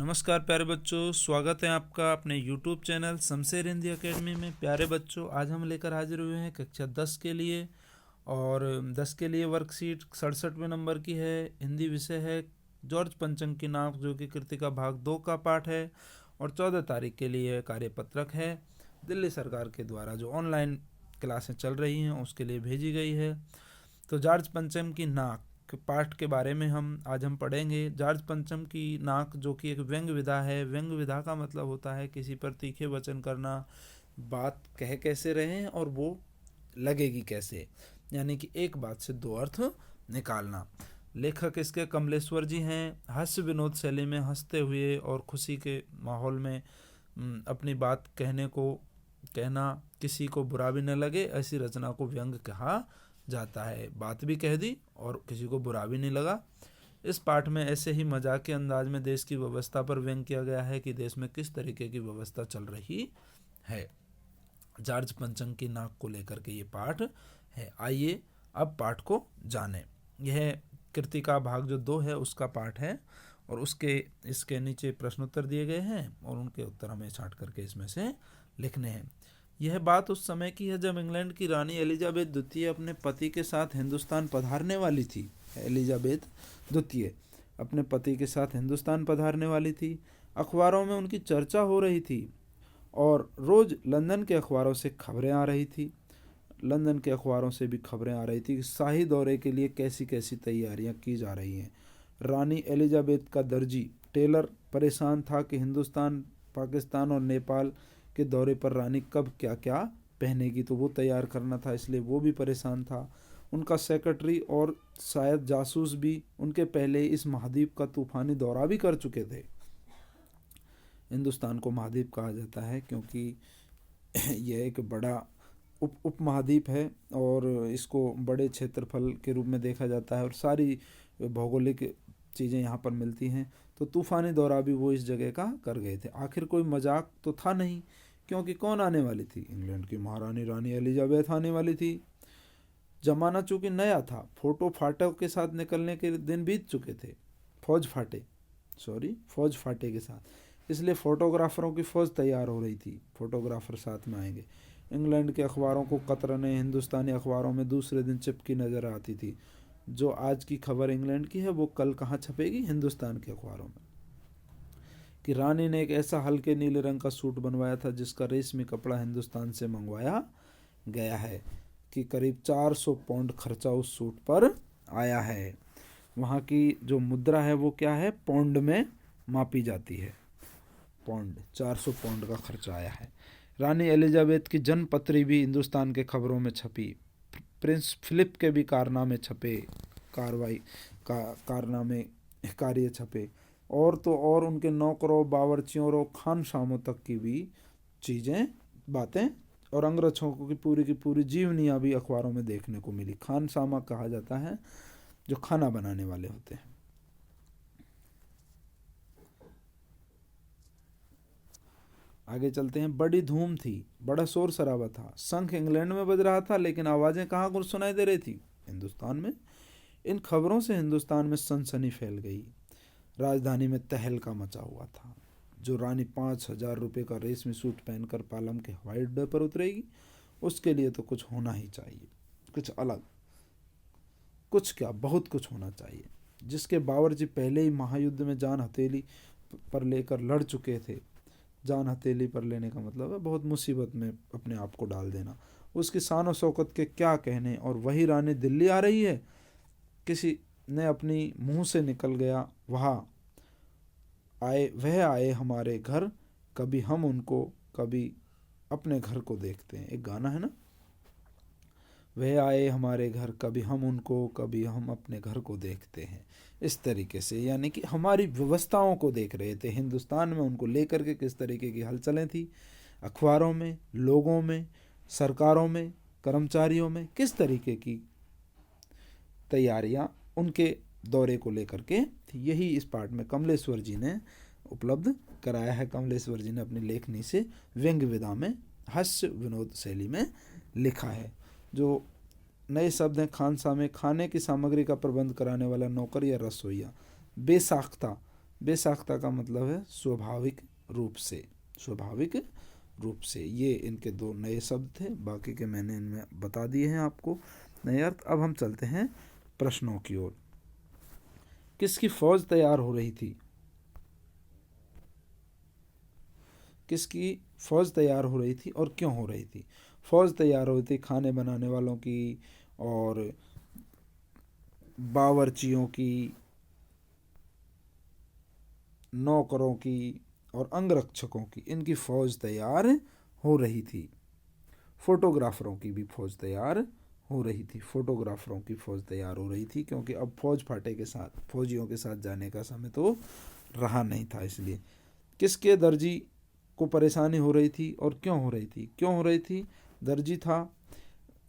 नमस्कार प्यारे बच्चों, स्वागत है आपका अपने YouTube channel Shamsher Hindi academy में। प्यारे बच्चों, आज हम लेकर हाजिर हुए हैं कक्षा 10 के लिए। और 10 के लिए वर्कशीट 67वें नंबर की है। हिंदी विषय है जॉर्ज पंचम की नाक, जो कि कृतिका भाग 2 का पाठ है। और 14 तारीख के लिए कार्यपत्रक है, दिल्ली सरकार के द्वारा जो ऑनलाइन क्लासें चल रही हैं उसके लिए भेजी गई है। तो जॉर्ज पंचम की नाक पाठ के बारे में आज हम पढ़ेंगे। जॉर्ज पंचम की नाक, जो कि एक व्यंग्य विधा है। व्यंग्य विधा का मतलब होता है किसी पर तीखे वचन करना, बात कह कैसे रहें और वो लगेगी कैसे, यानी कि एक बात से दो अर्थ निकालना। लेखक इसके कमलेश्वर जी हैं। हास्य विनोद शैली में हंसते हुए और खुशी के माहौल में अपनी बात कहना किसी को बुरा भी न लगे, ऐसी रचना को व्यंग्य कहा जाता है। बात भी कह दी और किसी को बुरा भी नहीं लगा। इस पाठ में ऐसे ही मजाक के अंदाज में देश की व्यवस्था पर व्यंग्य किया गया है कि देश में किस तरीके की व्यवस्था चल रही है। जॉर्ज पंचम की नाक को लेकर के ये पाठ है। आइए अब पाठ को जानें। यह कृतिका भाग जो 2 है उसका पाठ है और इसके नीचे प्रश्नोत्तर दिए गए हैं और उनके उत्तर हमें छांट करके इसमें से लिखने हैं। यह बात उस समय की है जब इंग्लैंड की रानी एलिजाबेथ द्वितीय अपने पति के साथ हिंदुस्तान पधारने वाली थी। एलिजाबेथ द्वितीय अपने पति के साथ हिंदुस्तान पधारने वाली थी। अखबारों में उनकी चर्चा हो रही थी और रोज लंदन के अखबारों से खबरें आ रही थी। लंदन के अखबारों से भी खबरें आ रही थी कि शाही दौरे के लिए कैसी कैसी तैयारियां की जा रही हैं। रानी एलिजाबेथ का दर्जी टेलर परेशान था कि हिंदुस्तान, पाकिस्तान और नेपाल के दौरे पर रानी कब क्या क्या पहनेगी, तो वो तैयार करना था, इसलिए वो भी परेशान था। उनका सेक्रेटरी और शायद जासूस भी उनके पहले इस महाद्वीप का तूफानी दौरा भी कर चुके थे। हिंदुस्तान को महाद्वीप कहा जाता है क्योंकि यह एक बड़ा उपमहाद्वीप है और इसको बड़े क्षेत्रफल के रूप में देखा जाता है और सारी भौगोलिक चीज़ें यहाँ पर मिलती हैं। तो तूफानी दौरा भी वो इस जगह का कर गए थे। आखिर कोई मजाक तो था नहीं, क्योंकि कौन आने वाली थी? इंग्लैंड की महारानी रानी एलिजाबेथ आने वाली थी। जमाना चूंकि नया था, फौज के साथ निकलने के दिन बीत चुके थे। फौज फाटे के साथ, इसलिए फोटोग्राफरों की फौज तैयार हो रही थी। फोटोग्राफर साथ में आएंगे। इंग्लैंड के अखबारों को कतरने हिंदुस्तानी अखबारों में दूसरे दिन चिपकी नजर आती थी। जो आज की खबर इंग्लैंड की है वो कल कहाँ छपेगी? हिंदुस्तान के अखबारों में। कि रानी ने एक ऐसा हल्के नीले रंग का सूट बनवाया था जिसका रेशमी कपड़ा हिंदुस्तान से मंगवाया गया है। कि करीब 400 पाउंड खर्चा उस सूट पर आया है। वहाँ की जो मुद्रा है वो क्या है? पाउंड में मापी जाती है। पाउंड, 400 पाउंड का खर्चा आया है। रानी एलिजाबेथ की जन्मपत्री भी हिंदुस्तान के खबरों में छपी। प्रिंस फिलिप के भी कारनामे छपे, कारनामे कार्य छपे। और तो और उनके नौकरों, बावर्चियों और खानसामों तक की भी चीज़ें, बातें और अंगरक्षकों की पूरी जीवनियाँ भी अखबारों में देखने को मिली। खानसामा कहा जाता है जो खाना बनाने वाले होते हैं। आगे चलते हैं। बड़ी धूम थी, बड़ा शोर शराबा था। शंख इंग्लैंड में बज रहा था, लेकिन आवाज़ें कहाँ को सुनाई दे रही थी? हिंदुस्तान में। इन खबरों से हिंदुस्तान में सनसनी फैल गई। राजधानी में तहलका मचा हुआ था। जो रानी 5,000 रुपये का रेशमी सूट पहनकर पालम के हवाई अड्डे पर उतरेगी, उसके लिए तो कुछ होना ही चाहिए, कुछ अलग, कुछ क्या, बहुत कुछ होना चाहिए। जिसके बावर्ची पहले ही महायुद्ध में जान हथेली पर लेकर लड़ चुके थे। जान हथेली पर लेने का मतलब है बहुत मुसीबत में अपने आप को डाल देना। उसकी शान शौकत के क्या कहने, और वही रानी दिल्ली आ रही है। किसी ने अपनी मुंह से निकल गया, वह आए हमारे घर, कभी हम उनको, कभी अपने घर को देखते हैं। एक गाना है ना, वह आए हमारे घर, कभी हम उनको, कभी हम अपने घर को देखते हैं। इस तरीके से, यानी कि हमारी व्यवस्थाओं को देख रहे थे हिंदुस्तान में, उनको लेकर के किस तरीके की हलचलें थी अखबारों में, लोगों में, सरकारों में, कर्मचारियों में, किस तरीके की तैयारियां उनके दौरे को लेकर के थी। यही इस पाठ में कमलेश्वर जी ने उपलब्ध कराया है। कमलेश्वर जी ने अपनी लेखनी से व्यंग्य विधा में, हास्य विनोद शैली में लिखा है। जो नए शब्द हैं खानसा में, खाने की सामग्री का प्रबंध कराने वाला नौकर या रसोइया। बेसाख्ता बेसाख्ता का मतलब है स्वाभाविक रूप से, स्वाभाविक रूप से। ये इनके दो नए शब्द थे, बाकी के मैंने इनमें बता दिए हैं आपको नए अर्थ। अब हम चलते हैं प्रश्नों की ओर। किसकी फौज तैयार हो रही थी? किसकी फौज तैयार हो रही थी और क्यों हो रही थी? फौज तैयार हो रही थी खाने बनाने वालों की और बावर्चियों की, नौकरों की और अंगरक्षकों की, इनकी फौज तैयार हो रही थी। फोटोग्राफरों की भी फौज तैयार हो रही थी, फोटोग्राफरों की फौज तैयार हो रही थी, क्योंकि अब फौज फाटे के साथ, फौजियों के साथ जाने का समय तो रहा नहीं था, इसलिए। किसके दर्जी को परेशानी हो रही थी और क्यों हो रही थी? क्यों हो रही थी? दर्जी था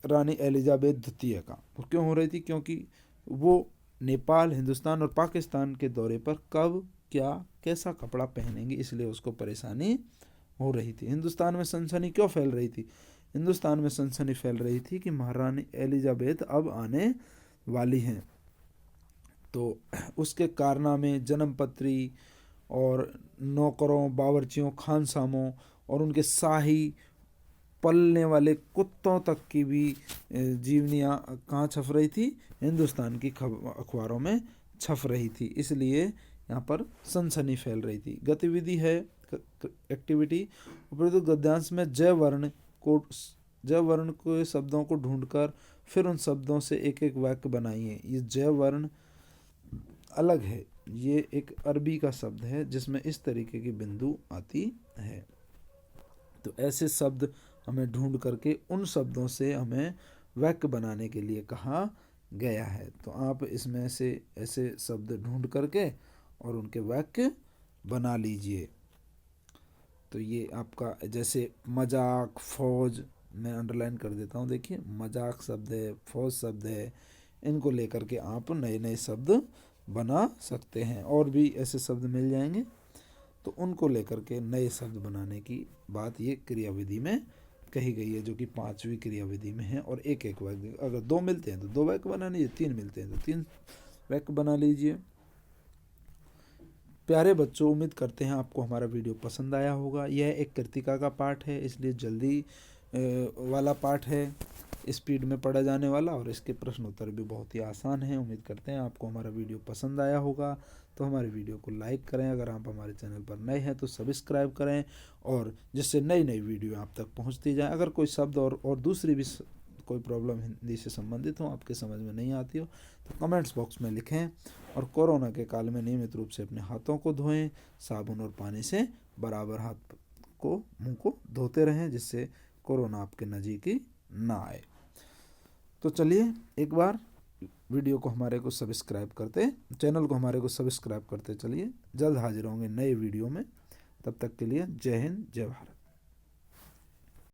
रानी एलिजाबेथ द्वितीय का। और क्यों हो रही थी? क्योंकि वो नेपाल, हिंदुस्तान और पाकिस्तान के दौरे पर कब, क्या, कैसा कपड़ा पहनेंगे, इसलिए उसको परेशानी हो रही थी। हिंदुस्तान में सनसनी क्यों फैल रही थी? हिंदुस्तान में सनसनी फैल रही थी कि महारानी एलिजाबेथ अब आने वाली हैं, तो उसके कारनामे, जन्मपत्री और नौकरों, बावर्चियों, खानसामों और उनके शाही पलने वाले कुत्तों तक की भी जीवनियाँ कहाँ छप रही थी? हिंदुस्तान की अखबारों में छप रही थी, इसलिए यहाँ पर सनसनी फैल रही थी। गतिविधि है, एक्टिविटी। उपरोक्त गद्यांश में जय वर्ण के शब्दों को ढूंढकर फिर उन शब्दों से एक एक वाक्य बनाइए। ये जय वर्ण अलग है, ये एक अरबी का शब्द है जिसमें इस तरीके की बिंदु आती है। तो ऐसे शब्द हमें ढूंढ करके उन शब्दों से हमें वाक्य बनाने के लिए कहा गया है। तो आप इसमें से ऐसे शब्द ढूंढ करके और उनके वाक्य बना लीजिए। तो ये आपका, जैसे मजाक, फौज, मैं अंडरलाइन कर देता हूँ, देखिए मजाक शब्द है, फौज शब्द है, इनको लेकर के आप नए नए शब्द बना सकते हैं। और भी ऐसे शब्द मिल जाएंगे, तो उनको लेकर के नए शब्द बनाने की बात ये क्रियाविधि में कही गई है, जो कि 5वीं क्रियाविधि में है। और एक एक वाक्य, अगर 2 मिलते हैं तो 2 वाक्य बना लीजिए, 3 मिलते हैं तो 3 वाक्य बना लीजिए। प्यारे बच्चों, उम्मीद करते हैं आपको हमारा वीडियो पसंद आया होगा। यह एक कृतिका का पाठ है, इसलिए जल्दी वाला पाठ है, स्पीड में पढ़ा जाने वाला, और इसके प्रश्न उत्तर भी बहुत ही आसान हैं। उम्मीद करते हैं आपको हमारा वीडियो पसंद आया होगा। तो हमारे वीडियो को लाइक करें, अगर आप हमारे चैनल पर नए हैं तो सब्सक्राइब करें, और जिससे नई नई वीडियो आप तक पहुंचती जाए। अगर कोई शब्द और दूसरी भी कोई प्रॉब्लम हिंदी से संबंधित हो, आपके समझ में नहीं आती हो, तो कमेंट्स बॉक्स में लिखें। और कोरोना के काल में नियमित रूप से अपने हाथों को धोएं, साबुन और पानी से बराबर हाथ को, मुंह को धोते रहें, जिससे कोरोना आपके नज़दीक ही ना आए। तो चलिए एक बार वीडियो को हमारे को सब्सक्राइब करते, चैनल को हमारे को सब्सक्राइब करते चलिए। जल्द हाजिर होंगे नए वीडियो में, तब तक के लिए जय हिंद, जय भारत।